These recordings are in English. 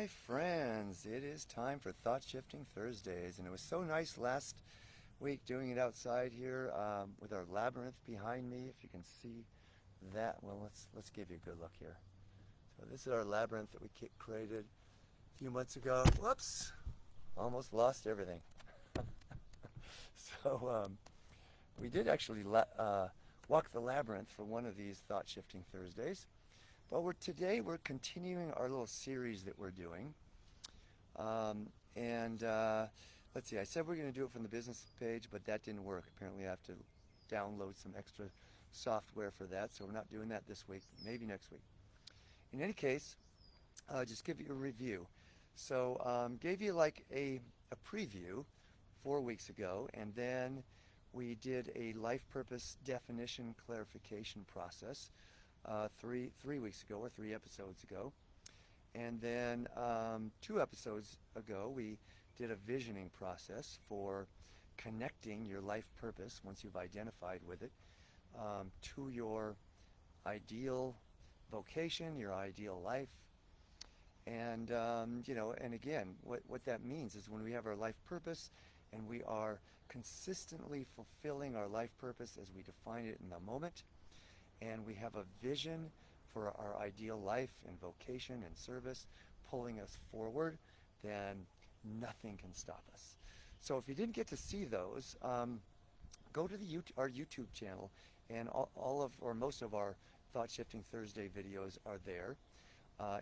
My friends, it is time for Thought Shifting Thursdays, and it was so nice last week doing it outside here with our labyrinth behind me. If you can see that, well, let's give you a good look here. So this is our labyrinth that we created a few months ago. Whoops, almost lost everything. So we did actually walk the labyrinth for one of these Thought Shifting Thursdays. But today we're continuing our little series that we're doing. Let's see, I said we're going to do it from the business page, but that didn't work. Apparently I have to download some extra software for that, so we're not doing that this week, maybe next week. In any case, just give you a review. So gave you like a preview 4 weeks ago, and then we did a life purpose definition clarification process three weeks ago, or 3 episodes ago. And then 2 episodes ago, we did a visioning process for connecting your life purpose, once you've identified with it, to your ideal vocation, your ideal life. And, and again, what that means is when we have our life purpose and we are consistently fulfilling our life purpose as we define it in the moment, and we have a vision for our ideal life and vocation and service pulling us forward, then nothing can stop us. So if you didn't get to see those, go to our YouTube channel, and most of our Thought Shifting Thursday videos are there,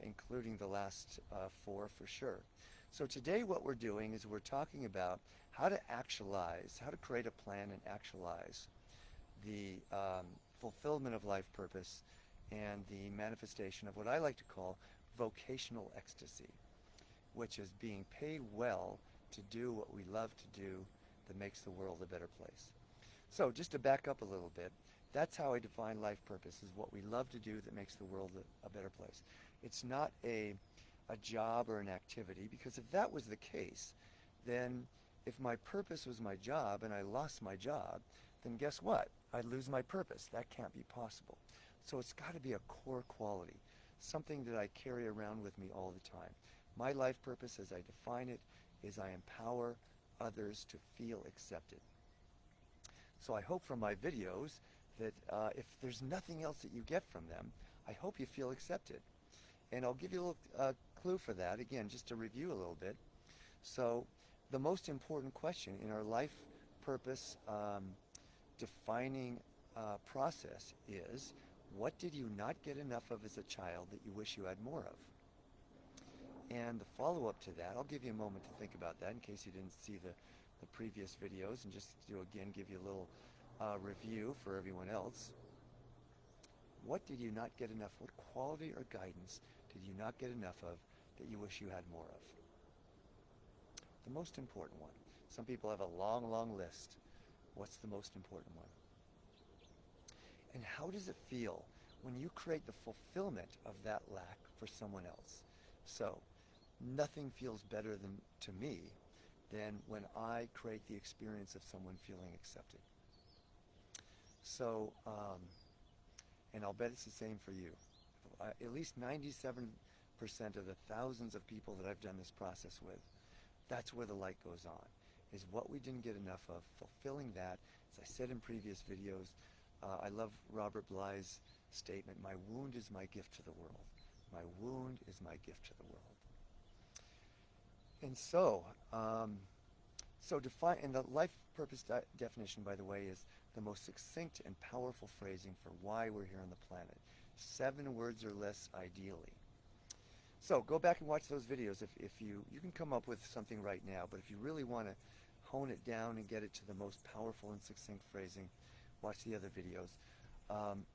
including the last 4 for sure. So today what we're doing is we're talking about how to create a plan and actualize the fulfillment of life purpose and the manifestation of what I like to call vocational ecstasy, which is being paid well to do what we love to do that makes the world a better place. So just to back up a little bit, that's how I define life purpose, is what we love to do that makes the world a better place. It's not a job or an activity, because if that was the case, then if my purpose was my job and I lost my job, then guess what? I'd lose my purpose. That can't be possible. So it's got to be a core quality, something that I carry around with me all the time. My life purpose, as I define it, is I empower others to feel accepted. So I hope from my videos that if there's nothing else that you get from them, I hope you feel accepted. And I'll give you a little clue for that, again, just to review a little bit. So the most important question in our life purpose defining process is, what did you not get enough of as a child that you wish you had more of? And the follow-up to that, I'll give you a moment to think about that in case you didn't see the previous videos, and just to again give you a little review for everyone else. What did you not get enough? What quality or guidance did you not get enough of that you wish you had more of? The most important one. Some people have a long, long list. What's the most important one? And how does it feel when you create the fulfillment of that lack for someone else? So, nothing feels better to me than when I create the experience of someone feeling accepted. So, and I'll bet it's the same for you. At least 97% of the thousands of people that I've done this process with, that's where the light goes on, is what we didn't get enough of, fulfilling that. As I said in previous videos, I love Robert Bly's statement, my wound is my gift to the world. My wound is my gift to the world. And so, and the life purpose definition, by the way, is the most succinct and powerful phrasing for why we're here on the planet. 7 words or less, ideally. So go back and watch those videos. If you can come up with something right now, but if you really want to hone it down and get it to the most powerful and succinct phrasing, watch the other videos. And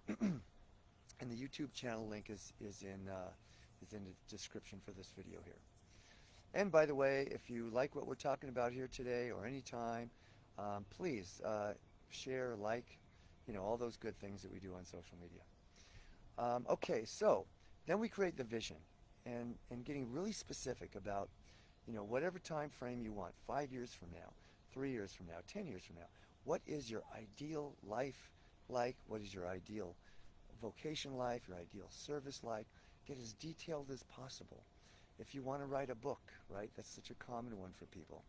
the YouTube channel link is in the description for this video here. And by the way, if you like what we're talking about here today or anytime, please share, like, all those good things that we do on social media. Okay, so then we create the vision, and getting really specific about, whatever time frame you want, 5 years from now, 3 years from now, 10 years from now. What is your ideal life like? What is your ideal vocation life, your ideal service like? Get as detailed as possible. If you want to write a book, right? That's such a common one for people.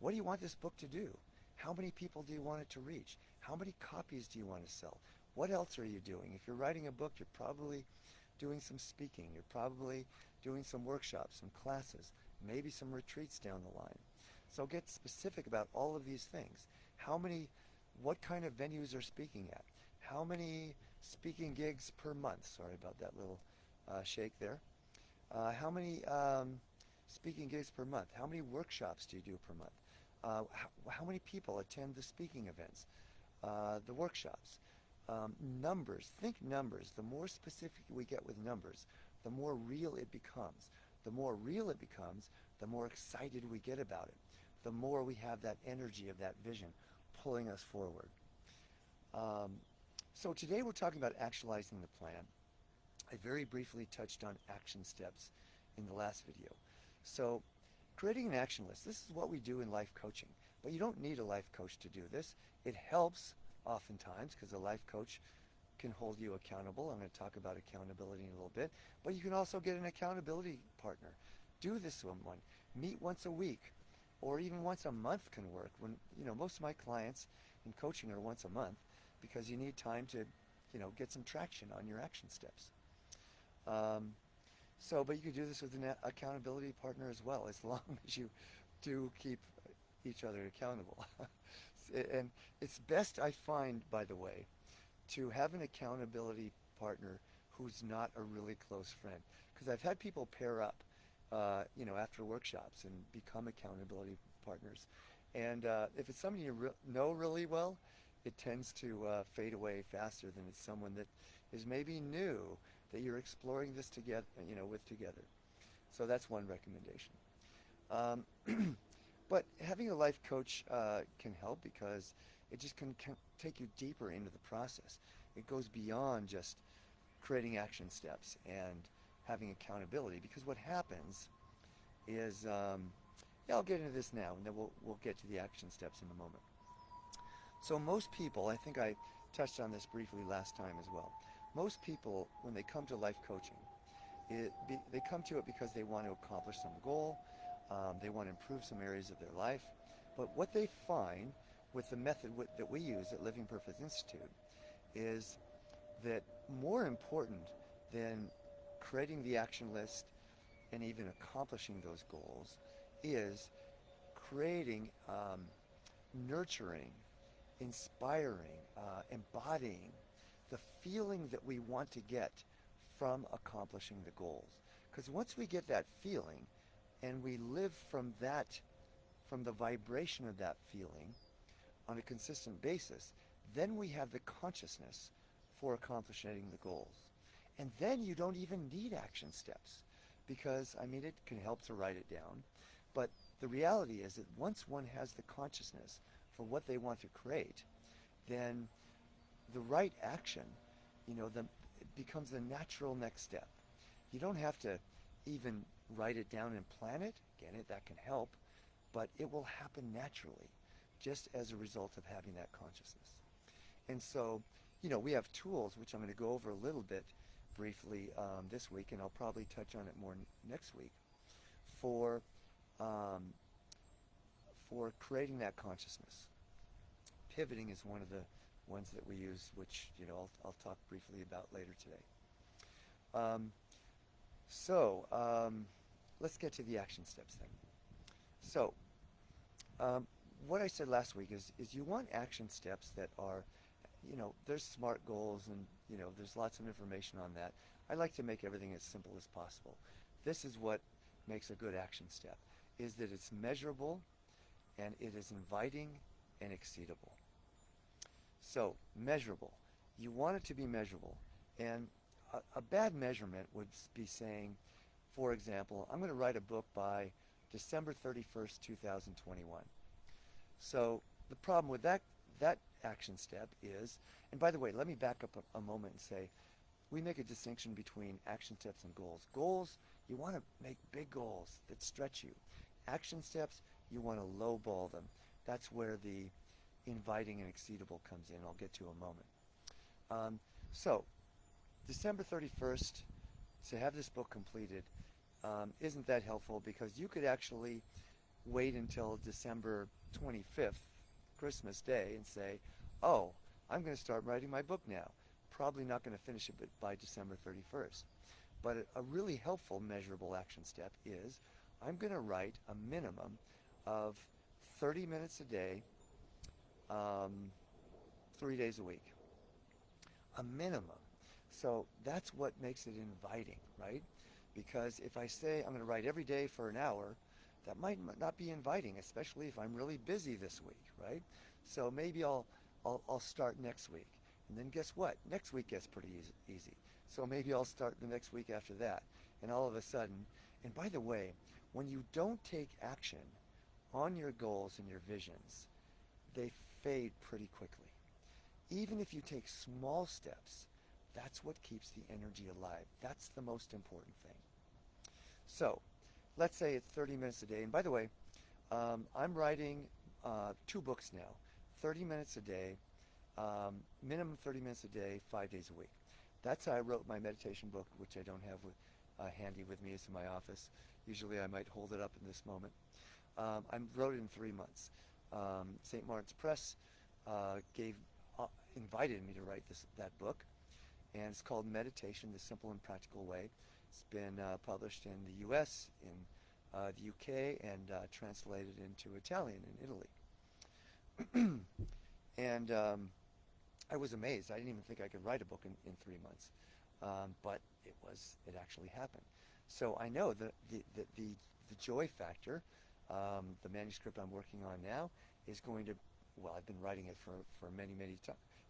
What do you want this book to do? How many people do you want it to reach? How many copies do you want to sell? What else are you doing? If you're writing a book, you're probably doing some speaking. You're probably doing some workshops, some classes, maybe some retreats down the line. So get specific about all of these things. What kind of venues are speaking at? How many speaking gigs per month? Sorry about that little shake there. How many speaking gigs per month? How many workshops do you do per month? How many people attend the speaking events, the workshops? Numbers. Think numbers. The more specific we get with numbers, the more real it becomes. The more real it becomes, the more excited we get about it. The more we have that energy of that vision pulling us forward. So today we're talking about actualizing the plan. I very briefly touched on action steps in the last video. So creating an action list, this is what we do in life coaching, but you don't need a life coach to do this. It helps oftentimes because a life coach can hold you accountable. I'm going to talk about accountability in a little bit, but you can also get an accountability partner. Do this with one. Meet once a week or even once a month can work. When, most of my clients in coaching are once a month because you need time to, get some traction on your action steps. But you could do this with an accountability partner as well, as long as you do keep each other accountable. And it's best, I find, by the way, to have an accountability partner who's not a really close friend. Because I've had people pair up, after workshops and become accountability partners. And if it's somebody you know really well, it tends to fade away faster than it's someone that is maybe new, that you're exploring this together, with together. So that's one recommendation. But having a life coach can help because it just can take you deeper into the process. It goes beyond just creating action steps and having accountability, because what happens is, I'll get into this now and then we'll get to the action steps in a moment. So most people, I think I touched on this briefly last time as well, most people, when they come to life coaching, they come to it because they want to accomplish some goal, they want to improve some areas of their life. But what they find with the method that we use at Living Purpose Institute is that more important than creating the action list and even accomplishing those goals is creating, nurturing, inspiring, embodying the feeling that we want to get from accomplishing the goals. Because once we get that feeling and we live from the vibration of that feeling on a consistent basis, then we have the consciousness for accomplishing the goals. And then you don't even need action steps, because, it can help to write it down. But the reality is that once one has the consciousness for what they want to create, then the right action, it becomes the natural next step. You don't have to even write it down and plan it. Again, that can help, but it will happen naturally, just as a result of having that consciousness. And so, we have tools, which I'm going to go over a little bit briefly this week, and I'll probably touch on it more next week, for creating that consciousness. Pivoting is one of the ones that we use, which I'll talk briefly about later today. Let's get to the action steps then. So what I said last week is you want action steps that are, there's SMART goals, and there's lots of information on that. I like to make everything as simple as possible. This is what makes a good action step, is that it's measurable and it is inviting and exceedable. So, measurable. You want it to be measurable. And a bad measurement would be saying, for example, I'm going to write a book by December 31st, 2021. So the problem with that action step is, and by the way, let me back up a moment and say, we make a distinction between action steps and goals. Goals, you want to make big goals that stretch you. Action steps, you want to lowball them. That's where the inviting and exceedable comes in. I'll get to a moment. So, December 31st, to have this book completed, isn't that helpful, because you could actually wait until December 25th, Christmas Day, and say, oh, I'm going to start writing my book now. Probably not going to finish it by December 31st. But a really helpful measurable action step is I'm going to write a minimum of 30 minutes a day, 3 days a week. A minimum. So that's what makes it inviting, right? Because if I say I'm going to write every day for an hour, that might not be inviting, especially if I'm really busy this week, right? So maybe I'll start next week. And then guess what? Next week gets pretty easy. So maybe I'll start the next week after that. And all of a sudden, and by the way, when you don't take action on your goals and your visions, they fade pretty quickly. Even if you take small steps, that's what keeps the energy alive. That's the most important thing. So, let's say it's 30 minutes a day. And by the way, I'm writing 2 books now, 30 minutes a day, minimum 30 minutes a day, 5 days a week. That's how I wrote my meditation book, which I don't have handy with me. It's in my office. Usually I might hold it up in this moment. I wrote it in 3 months. St. Martin's Press invited me to write that book, and it's called Meditation, the Simple and Practical Way. It's been published in the U.S., in the UK, and translated into Italian in Italy. And I was amazed. I didn't even think I could write a book in 3 months, but it actually happened. So I know the joy factor. The manuscript I'm working on now is going to, well, I've been writing it for many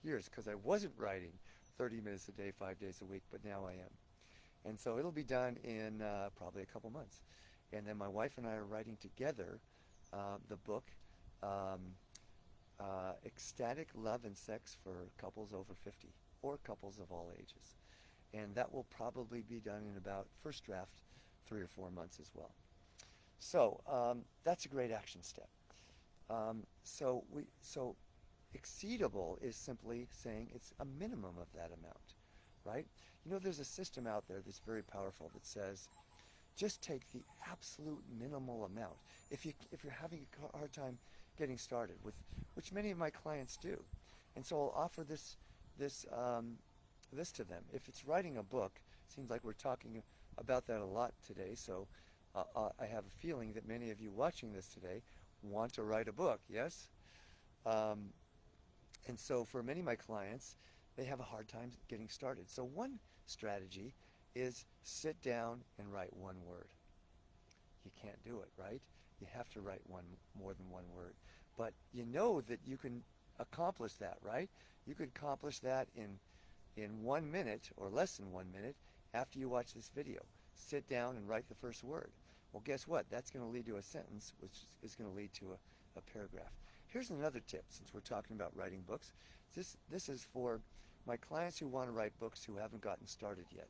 years, because I wasn't writing 30 minutes a day, 5 days a week, but now I am. And so it'll be done in probably a couple months. And then my wife and I are writing together the book, Ecstatic Love and Sex for Couples Over 50, or couples of all ages. And that will probably be done in about, first draft, 3 or 4 months as well. So that's a great action step. So exceedable is simply saying it's a minimum of that amount, right? You know, there's a system out there that's very powerful that says, just take the absolute minimal amount. If you're having a hard time getting started, which many of my clients do, and so I'll offer this to them. If it's writing a book, seems like we're talking about that a lot today. So I have a feeling that many of you watching this today want to write a book. Yes. And so for many of my clients, they have a hard time getting started. So one strategy is sit down and write one word. You can't do it, right? You have to write more than one word. But you know that you can accomplish that, right? You could accomplish that in 1 minute or less than 1 minute after you watch this video. Sit down and write the first word. Well, guess what? That's going to lead to a sentence, which is going to lead to a paragraph. Here's another tip, since we're talking about writing books. This is for my clients who want to write books who haven't gotten started yet.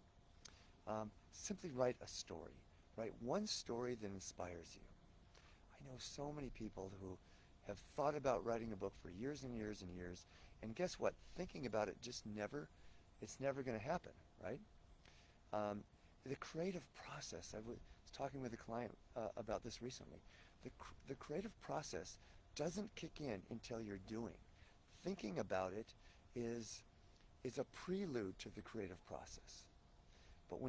Simply write a story. Write one story that inspires you. I know so many people who have thought about writing a book for years and years and years, and guess what? Thinking about it it's never going to happen, right? The creative process, I was talking with a client about this recently. The creative process doesn't kick in until you're doing. Thinking about it is a prelude to the creative process. But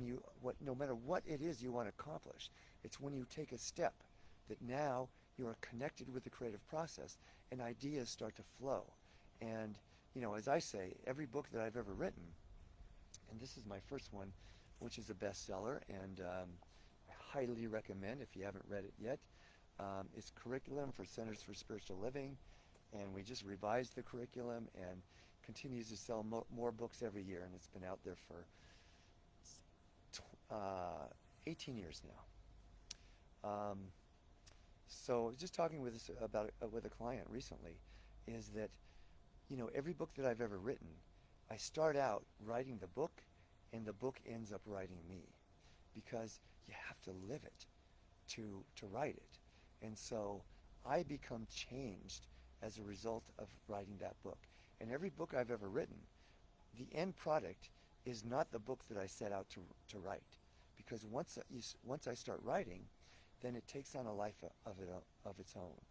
no matter what it is you want to accomplish, it's when you take a step that now you are connected with the creative process and ideas start to flow. And, as I say, every book that I've ever written, and this is my first one, which is a bestseller, and I highly recommend if you haven't read it yet. It's Curriculum for Centers for Spiritual Living, and we just revised the curriculum and continues to sell more books every year, and it's been out there for 18 years now. So just talking with a client recently is that, every book that I've ever written, I start out writing the book, and the book ends up writing me, because you have to live it to write it. And so I become changed as a result of writing that book. And every book I've ever written, the end product is not the book that I set out to write, because once I start writing, then it takes on a life of its own,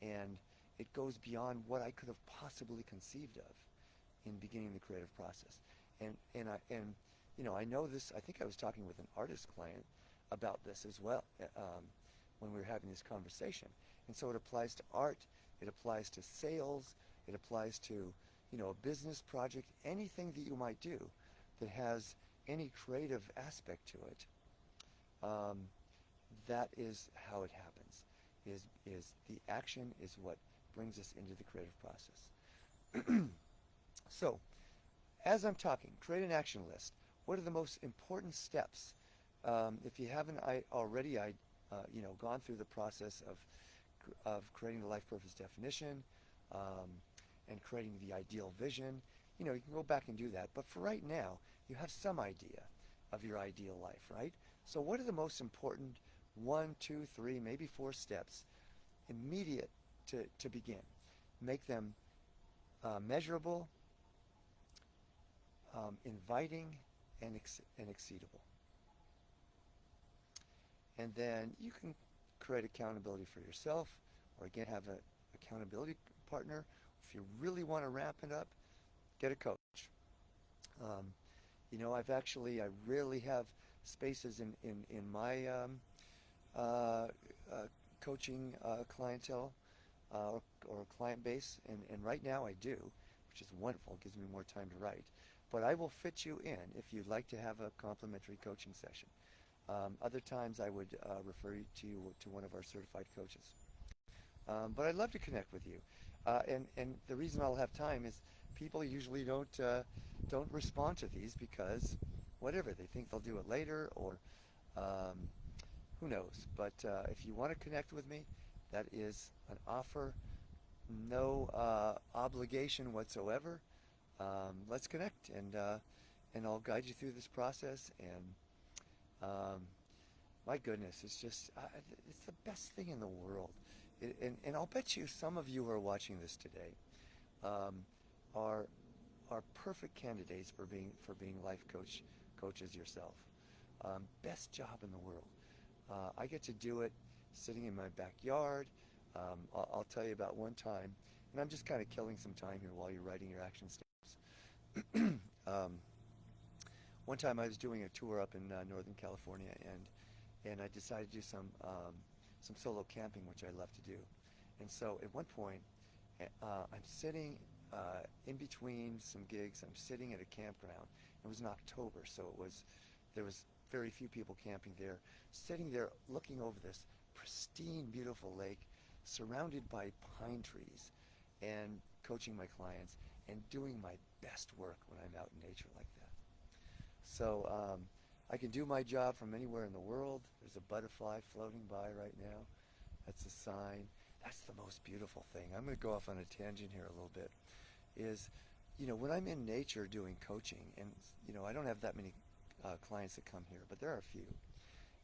and it goes beyond what I could have possibly conceived of in beginning the creative process. And I know this. I think I was talking with an artist client about this as well when we were having this conversation. And so it applies to art, it applies to sales, it applies to a business project, anything that you might do that has any creative aspect to it. That is how it happens. Is the action is what brings us into the creative process. So, as I'm talking, create an action list. What are the most important steps? If you haven't already gone through the process of creating the life purpose definition and creating the ideal vision, you can go back and do that. But for right now, you have some idea of your ideal life, right? So what are the most important 1, 2, 3, maybe 4 steps immediate to begin? Make them measurable, inviting, and exceedable. And then you can create accountability for yourself, or again have an accountability partner. If you really want to ramp it up, get a coach. I rarely have spaces in my coaching clientele or client base, and right now I do, which is wonderful. It gives me more time to write. But I will fit you in if you'd like to have a complimentary coaching session. Other times I would refer you to one of our certified coaches. But I'd love to connect with you. And the reason I'll have time is people usually don't respond to these because whatever, they think they'll do it later, or who knows. But if you want to connect with me, that is an offer, no obligation whatsoever. Let's connect, and I'll guide you through this process. And my goodness, it's the best thing in the world. And I'll bet you some of you who are watching this today are perfect candidates for being life coaches yourself. Best job in the world. I get to do it sitting in my backyard. I'll tell you about one time, and I'm just kind of killing some time here while you're writing your action steps. One time I was doing a tour up in Northern California, and I decided to do some solo camping, which I love to do. And so at one point, I'm sitting in between some gigs. I'm sitting at a campground. It was in October, so there was very few people camping there. Sitting there, looking over this pristine, beautiful lake, surrounded by pine trees, and coaching my clients and doing my best work when I'm out in nature like that. So I can do my job from anywhere in the world. There's a butterfly floating by right now. That's a sign. That's the most beautiful thing. I'm going to go off on a tangent here a little bit. Is, when I'm in nature doing coaching, and I don't have that many clients that come here, but there are a few.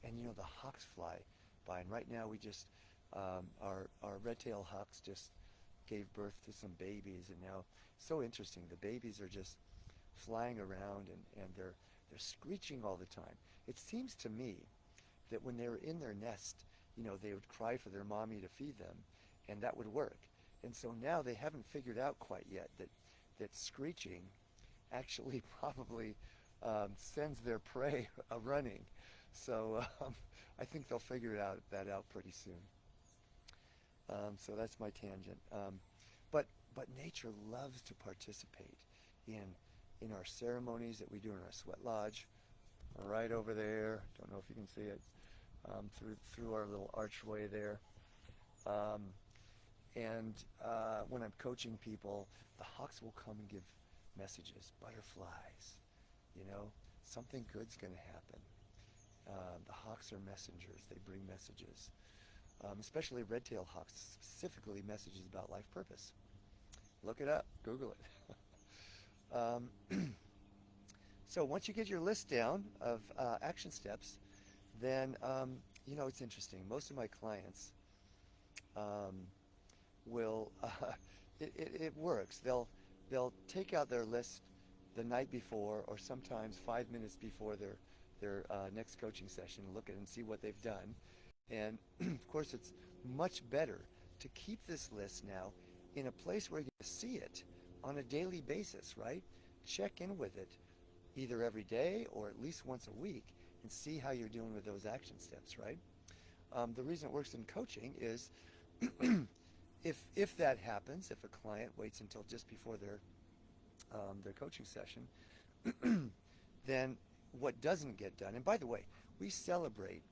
And the hawks fly by, and right now we just our red-tailed hawks just gave birth to some babies, and now so interesting. The babies are just flying around, and they're screeching all the time. It seems to me that when they were in their nest, they would cry for their mommy to feed them, and that would work. And so now they haven't figured out quite yet that screeching actually probably sends their prey running. So I think they'll figure that out pretty soon. So that's my tangent. But nature loves to participate in our ceremonies that we do in our sweat lodge. Right over there. Don't know if you can see it through our little archway there. And when I'm coaching people, the hawks will come and give messages. Butterflies, something good's going to happen. The hawks are messengers. They bring messages. Especially red-tailed hawks, specifically messages about life purpose. Look it up. Google it. So once you get your list down of action steps, then, it's interesting. Most of my clients will, it works. They'll take out their list the night before, or sometimes 5 minutes before their next coaching session and look at it and see what they've done. And of course, it's much better to keep this list now in a place where you can see it on a daily basis, right? Check in with it either every day or at least once a week and see how you're doing with those action steps, right? The reason it works in coaching is if that happens, if a client waits until just before their coaching session, then what doesn't get done, and by the way, we celebrate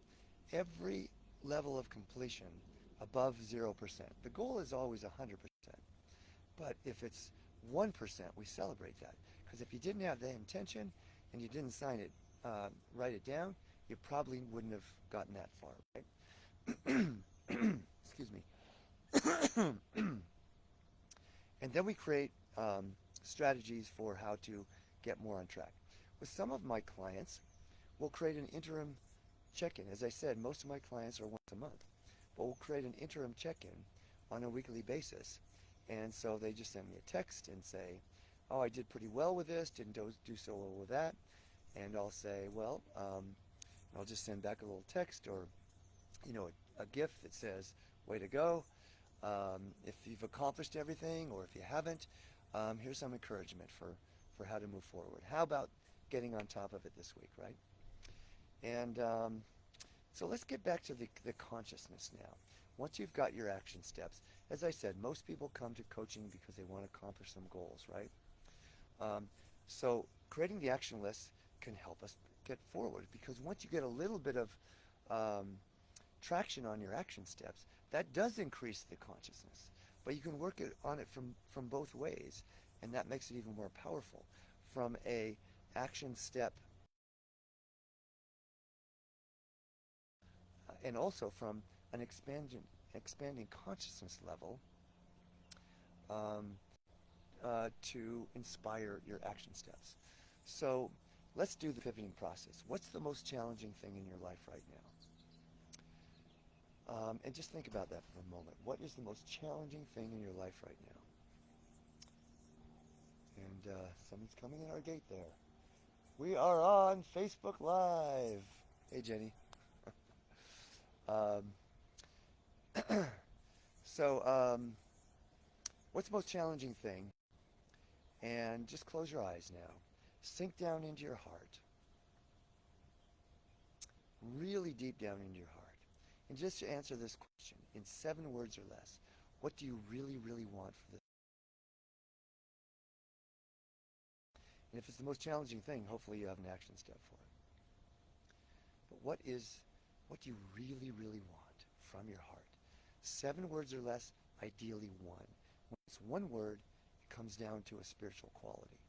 every level of completion above 0%. The goal is always 100%. But if it's 1%, we celebrate that. Because if you didn't have the intention and you didn't sign it, write it down, you probably wouldn't have gotten that far, right? Excuse me. And then we create strategies for how to get more on track. With some of my clients, we'll create an interim check-in. As I said, most of my clients are once a month, but we'll create an interim check-in on a weekly basis. And so they just send me a text and say, oh, I did pretty well with this, didn't do so well with that. And I'll say, well, I'll just send back a little text or, a gift that says, way to go. If you've accomplished everything or if you haven't, here's some encouragement for how to move forward. How about getting on top of it this week, right? And so let's get back to the consciousness now. Once you've got your action steps, as I said, most people come to coaching because they want to accomplish some goals, right? So creating the action list can help us get forward, because once you get a little bit of traction on your action steps, that does increase the consciousness. But you can work on it from both ways, and that makes it even more powerful. From a action step and also from an expanding consciousness level to inspire your action steps. So let's do the pivoting process. What's the most challenging thing in your life right now? And just think about that for a moment. What is the most challenging thing in your life right now? And someone's coming in our gate there. We are on Facebook Live. Hey, Jenny. What's the most challenging thing? And just close your eyes now. Sink down into your heart. Really deep down into your heart. And just to answer this question in 7 words or less, what do you really, really want for this? And if it's the most challenging thing, hopefully you have an action step for it. But what do you really, really want from your heart? 7 words or less, ideally 1. When it's 1 word, it comes down to a spiritual quality.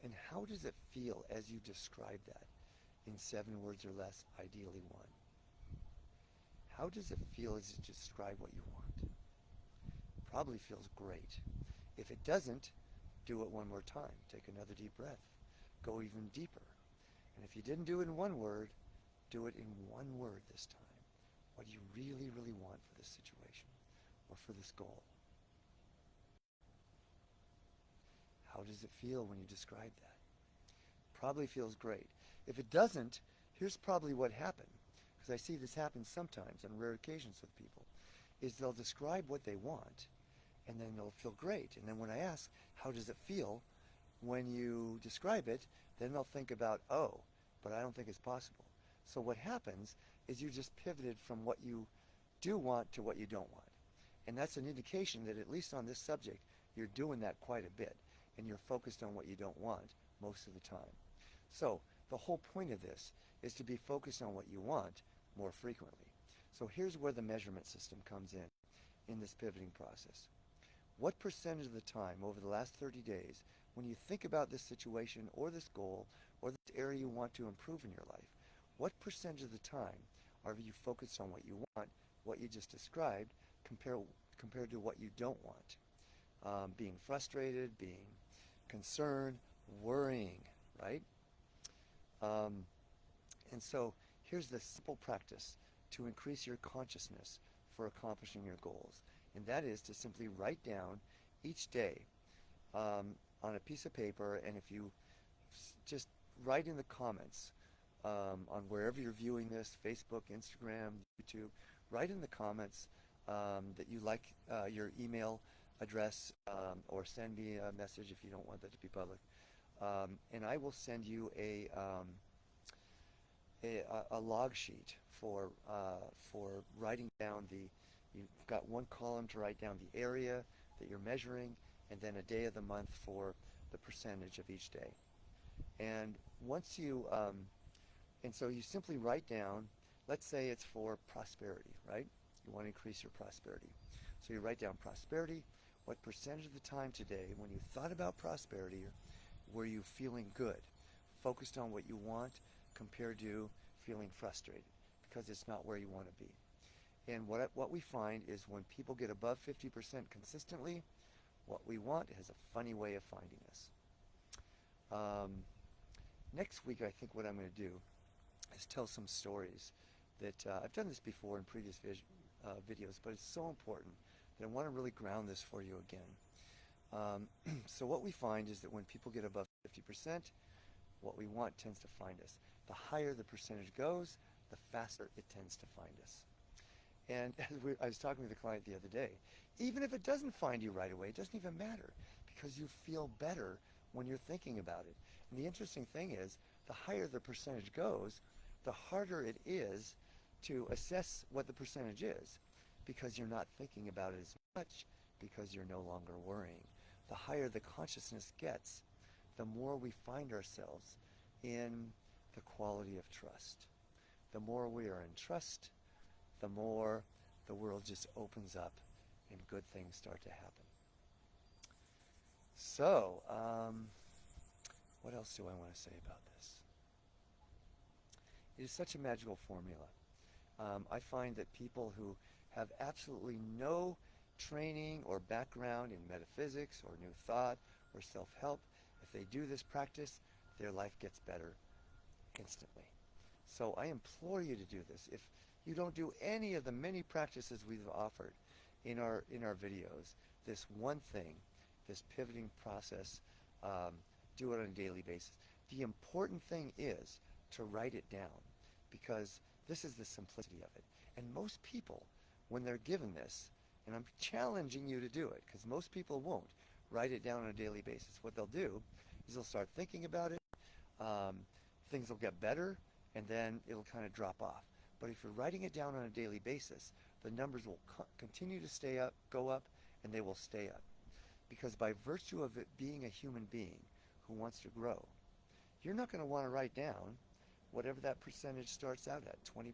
And how does it feel as you describe that in 7 words or less, ideally 1? How does it feel as you describe what you want? Probably feels great. If it doesn't, do it 1 more time. Take another deep breath. Go even deeper. And if you didn't do it in 1 word, do it in 1 word this time. What do you really, really want for this situation or for this goal? How does it feel when you describe that? Probably feels great. If it doesn't, here's probably what happened, because I see this happen sometimes on rare occasions with people, is they'll describe what they want, and then they'll feel great. And then when I ask, how does it feel when you describe it, then they'll think about, oh, but I don't think it's possible. So what happens is you just pivoted from what you do want to what you don't want. And that's an indication that at least on this subject, you're doing that quite a bit, and you're focused on what you don't want most of the time. So the whole point of this is to be focused on what you want more frequently. So here's where the measurement system comes in this pivoting process. What percentage of the time over the last 30 days, when you think about this situation or this goal or this area you want to improve in your life, what percentage of the time are you focused on what you want, what you just described, compared to what you don't want? Being frustrated, being concerned, worrying, right? And so here's the simple practice to increase your consciousness for accomplishing your goals. And that is to simply write down each day on a piece of paper, and if you just write in the comments on wherever you're viewing this, Facebook, Instagram, YouTube, write in the comments that you like your email address, or send me a message if you don't want that to be public. And I will send you a log sheet for writing down you've got one column to write down the area that you're measuring, and then a day of the month for the percentage of each day. And once you, and so you simply write down, let's say it's for prosperity, right? You want to increase your prosperity. So you write down prosperity. What percentage of the time today, when you thought about prosperity, were you feeling good, focused on what you want, compared to feeling frustrated because it's not where you want to be? And what we find is when people get above 50% consistently, what we want has a funny way of finding us. Next week, I think what I'm going to do is tell some stories that I've done this before in previous videos, but it's so important that I want to really ground this for you again. So what we find is that when people get above 50%, what we want tends to find us. The higher the percentage goes, the faster it tends to find us. And I was talking with a client the other day, even if it doesn't find you right away, it doesn't even matter, because you feel better when you're thinking about it. And the interesting thing is, the higher the percentage goes, the harder it is to assess what the percentage is, because you're not thinking about it as much, because you're no longer worrying. The higher the consciousness gets, the more we find ourselves in the quality of trust. The more we are in trust, the more the world just opens up and good things start to happen. So, what else do I want to say about this? It is such a magical formula. I find that people who have absolutely no training or background in metaphysics or new thought or self-help, if they do this practice, their life gets better instantly. So I implore you to do this. If you don't do any of the many practices we've offered in our videos, this one thing, this pivoting process, do it on a daily basis. The important thing is to write it down, because this is the simplicity of it. And most people, when they're given this, and I'm challenging you to do it, because most people won't write it down on a daily basis. What they'll do is they'll start thinking about it, things will get better, and then it'll kind of drop off. But if you're writing it down on a daily basis, the numbers will continue to go up, and they will stay up. Because by virtue of it being a human being who wants to grow, you're not going to want to write down whatever that percentage starts out at, 20%.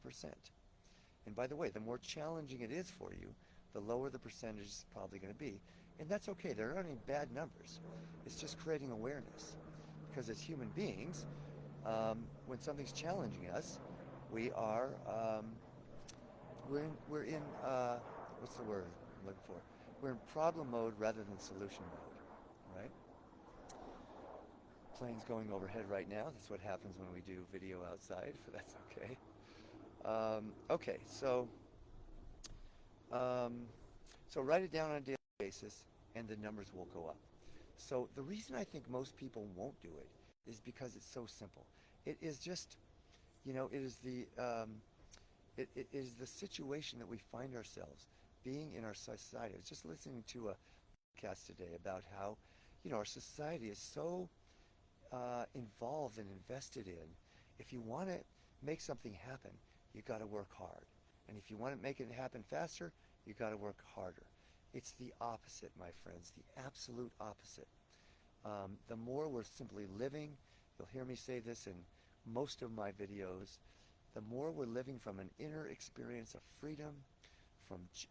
And by the way, the more challenging it is for you, the lower the percentage is probably going to be. And that's okay. There aren't any bad numbers. It's just creating awareness. Because as human beings, when something's challenging us, we are, we're in what's the word I'm looking for? We're in problem mode rather than solution mode, right? Plane's going overhead right now. That's what happens when we do video outside, but that's okay. Okay, so write it down on a daily basis, and the numbers will go up. So the reason I think most people won't do it is because it's so simple. It is just, it is it is the situation that we find ourselves being in our society. I was just listening to a podcast today about how, our society is so involved and invested in, if you want to make something happen, you got to work hard. And if you want to make it happen faster, you got to work harder. It's the opposite, my friends, the absolute opposite. The more we're simply living, you'll hear me say this in most of my videos, the more we're living from an inner experience of freedom,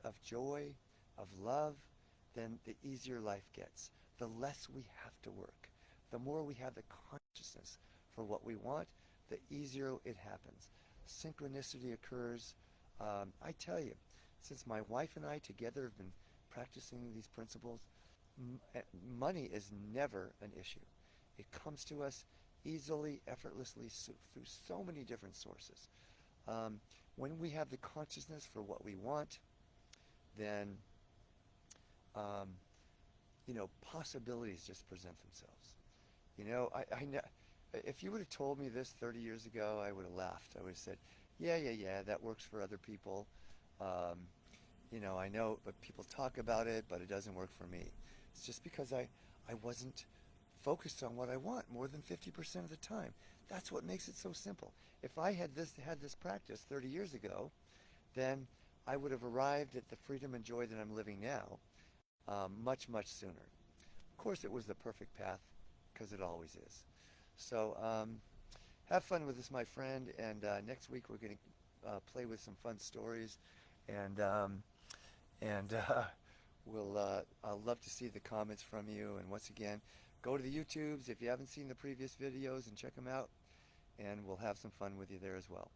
of joy, of love, then the easier life gets. The less we have to work. The more we have the consciousness for what we want, the easier it happens. Synchronicity occurs. I tell you, since my wife and I together have been practicing these principles, money is never an issue. It comes to us easily, effortlessly, through so many different sources. When we have the consciousness for what we want, then possibilities just present themselves. If you would have told me this 30 years ago, I would have laughed. I would have said, yeah, that works for other people. Um, I know, but people talk about it, but it doesn't work for me. It's just because I wasn't focused on what I want more than 50% of the time. That's what makes it so simple. If I had this practice 30 years ago, then I would have arrived at the freedom and joy that I'm living now much, much sooner. Of course, it was the perfect path, because it always is. So have fun with this, my friend, and next week we're going to play with some fun stories, and I'll love to see the comments from you. And once again, go to the YouTubes if you haven't seen the previous videos and check them out, and we'll have some fun with you there as well.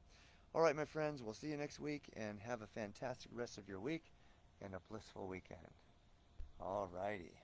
All right, my friends, we'll see you next week, and have a fantastic rest of your week and a blissful weekend. All righty.